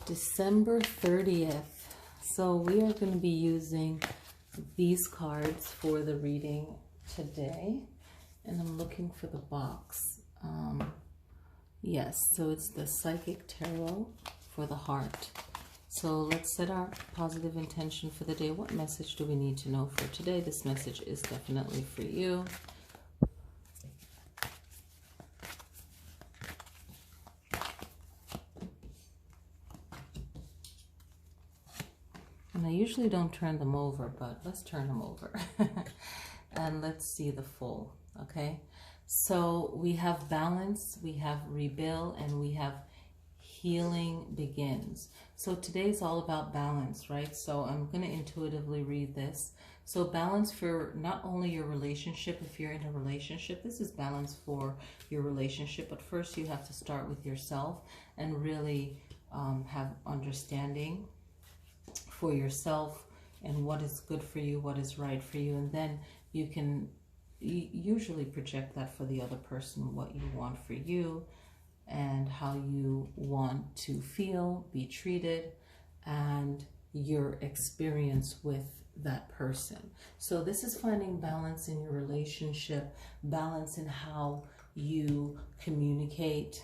December 30th. So we are going to be using these cards for the reading today. And I'm looking for the box. Yes, so it's the Psychic Tarot for the heart. So let's set our positive intention for the day. What message do we need to know for today? This message is definitely for you. And I usually don't turn them over, but let's turn them over. And let's see the full, okay? So we have balance, we have rebuild, and we have healing begins. So today's all about balance, right? So I'm going to intuitively read this. So balance for not only your relationship, if you're in a relationship, this is balance for your relationship. But first you have to start with yourself and really have understanding for yourself and what is good for you, what is right for you. And then you can usually project that for the other person, what you want for you and how you want to feel, be treated, and your experience with that person. So this is finding balance in your relationship, balance in how you communicate,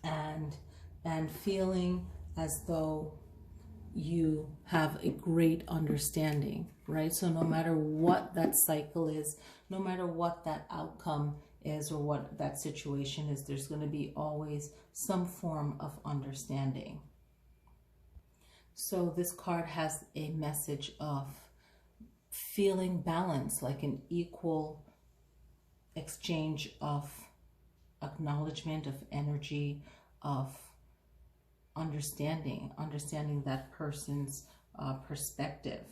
and feeling as though you have a great understanding, right? So no matter what that cycle is, no matter what that outcome is or what that situation is, there's going to be always some form of understanding. So this card has a message of feeling balance, like an equal exchange of acknowledgement, of energy, of understanding that person's perspective,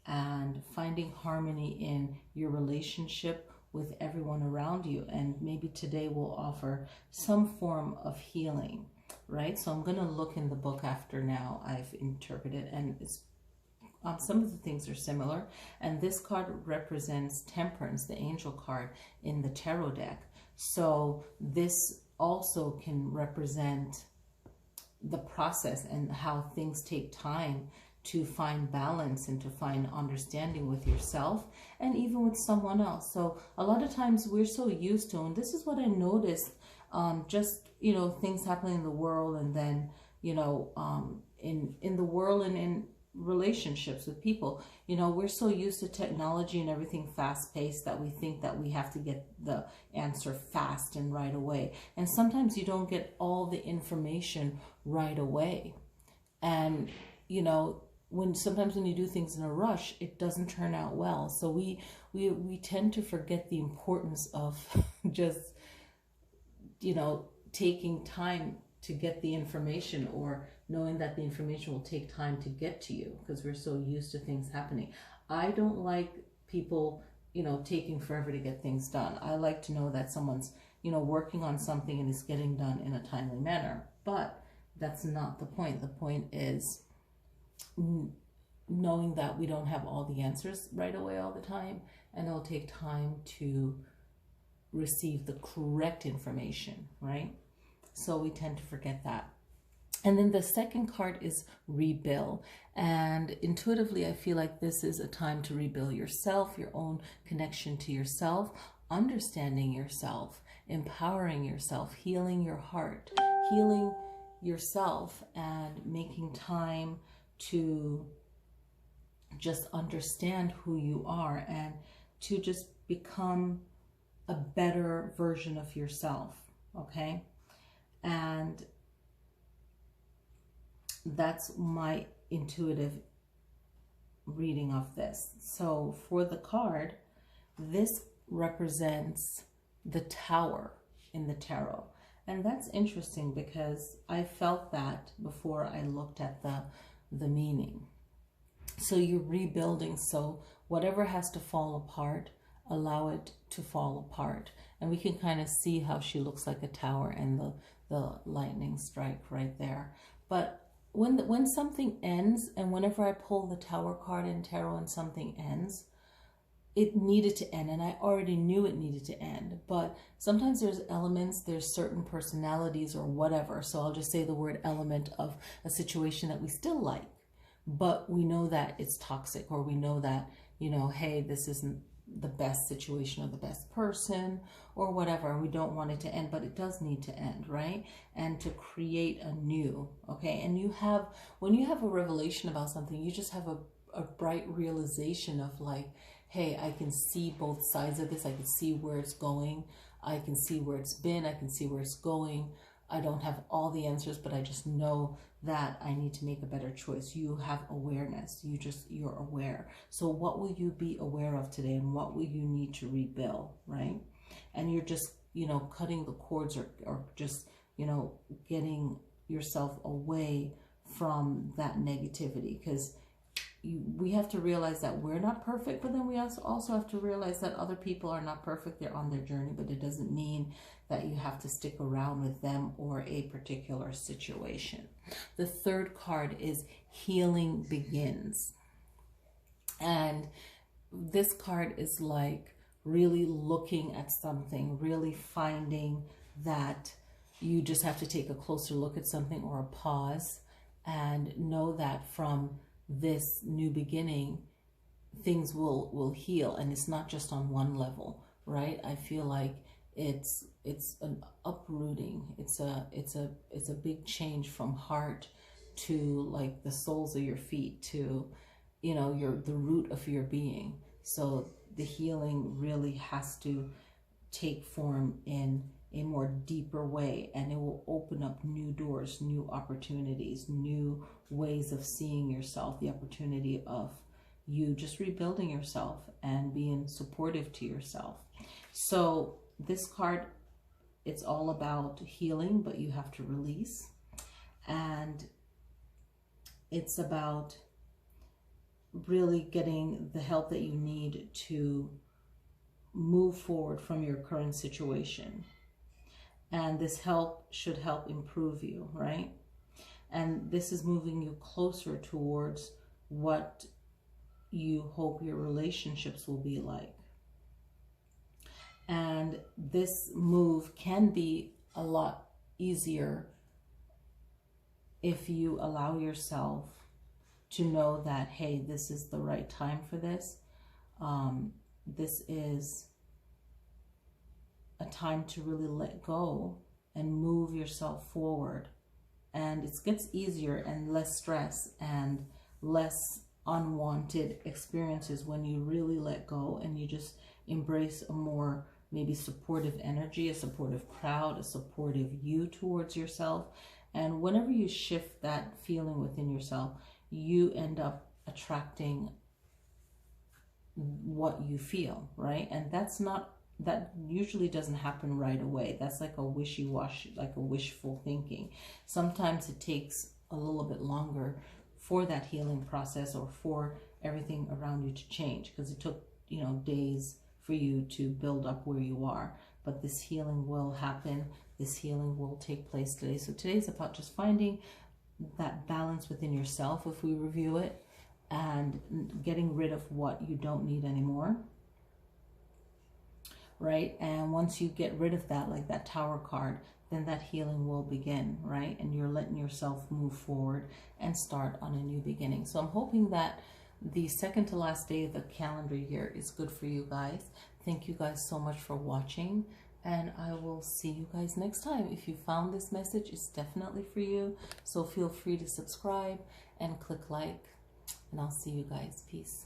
and finding harmony in your relationship with everyone around you. And maybe today will offer some form of healing, right? So I'm going to look in the book after now I've interpreted, and it's some of the things are similar. And this card represents temperance, the angel card in the tarot deck. So this also can represent the process and how things take time to find balance and to find understanding with yourself and even with someone else. So a lot of times we're so used to, and this is what I noticed, just, you know, things happening in the world, and then, you know, in the world and in relationships with people, you know, we're so used to technology and everything fast-paced that we think that we have to get the answer fast and right away. And sometimes you don't get all the information right away. And, you know, sometimes when you do things in a rush, it doesn't turn out well. So we tend to forget the importance of just, you know, taking time to get the information, or knowing that the information will take time to get to you, because we're so used to things happening. I don't like people, you know, taking forever to get things done. I like to know that someone's, you know, working on something and is getting done in a timely manner. But that's not the point. The point is knowing that we don't have all the answers right away all the time, and it'll take time to receive the correct information, right? So we tend to forget that. And then the second card is rebuild. And intuitively, I feel like this is a time to rebuild yourself, your own connection to yourself, understanding yourself, empowering yourself, healing your heart, healing yourself, and making time to just understand who you are and to just become a better version of yourself, okay? And that's my intuitive reading of this. So for the card, this represents the Tower in the tarot. And that's interesting because I felt that before I looked at the meaning. So you're rebuilding, so whatever has to fall apart, allow it to fall apart. And we can kind of see how she looks like a tower and the lightning strike right there. But when something ends, and whenever I pull the Tower card in tarot and something ends, it needed to end, and I already knew it needed to end. But sometimes there's elements, there's certain personalities or whatever. So I'll just say the word element of a situation that we still like, but we know that it's toxic, or we know that, you know, hey, this isn't the best situation or the best person or whatever. We don't want it to end, but it does need to end, right? And to create a new, okay? And when you have a revelation about something, you just have a bright realization of like, hey, I can see both sides of this. I can see where it's going. I can see where it's been. I can see where it's going. I don't have all the answers, but I just know that I need to make a better choice. You have awareness. You're aware. So what will you be aware of today, and what will you need to rebuild, right? And you're just, you know, cutting the cords, or just, you know, getting yourself away from that negativity, because we have to realize that we're not perfect, but then we also have to realize that other people are not perfect. They're on their journey, but it doesn't mean that you have to stick around with them or a particular situation. The third card is Healing Begins. And this card is like really looking at something, really finding that you just have to take a closer look at something, or a pause, and know that from this new beginning, things will heal. And it's not just on one level, right? I feel like it's an uprooting. It's a big change from heart to like the soles of your feet, to, you know, the root of your being. So the healing really has to take form in a more deeper way, and it will open up new doors, new opportunities, new ways of seeing yourself, the opportunity of you just rebuilding yourself and being supportive to yourself. So this card, it's all about healing, but you have to release. And it's about really getting the help that you need to move forward from your current situation. And this help should help improve you, right? And this is moving you closer towards what you hope your relationships will be like. And this move can be a lot easier if you allow yourself to know that, hey, this is the right time for this. This is a time to really let go and move yourself forward. And it gets easier and less stress and less unwanted experiences when you really let go and you just embrace a more maybe supportive energy, a supportive crowd, a supportive you towards yourself. And whenever you shift that feeling within yourself, you end up attracting what you feel, right? And that usually doesn't happen right away. That's like a wishy-washy, like a wishful thinking. Sometimes it takes a little bit longer for that healing process, or for everything around you to change, because it took, you know, days for you to build up where you are. But this healing will happen. This healing will take place today. So today's about just finding that balance within yourself, if we review it, and getting rid of what you don't need anymore, right? And once you get rid of that, like that Tower card, then that healing will begin, right? And you're letting yourself move forward and start on a new beginning. So I'm hoping that the second to last day of the calendar year is good for you guys. Thank you guys so much for watching, and I will see you guys next time. If you found this message, it's definitely for you. So feel free to subscribe and click like, and I'll see you guys. Peace.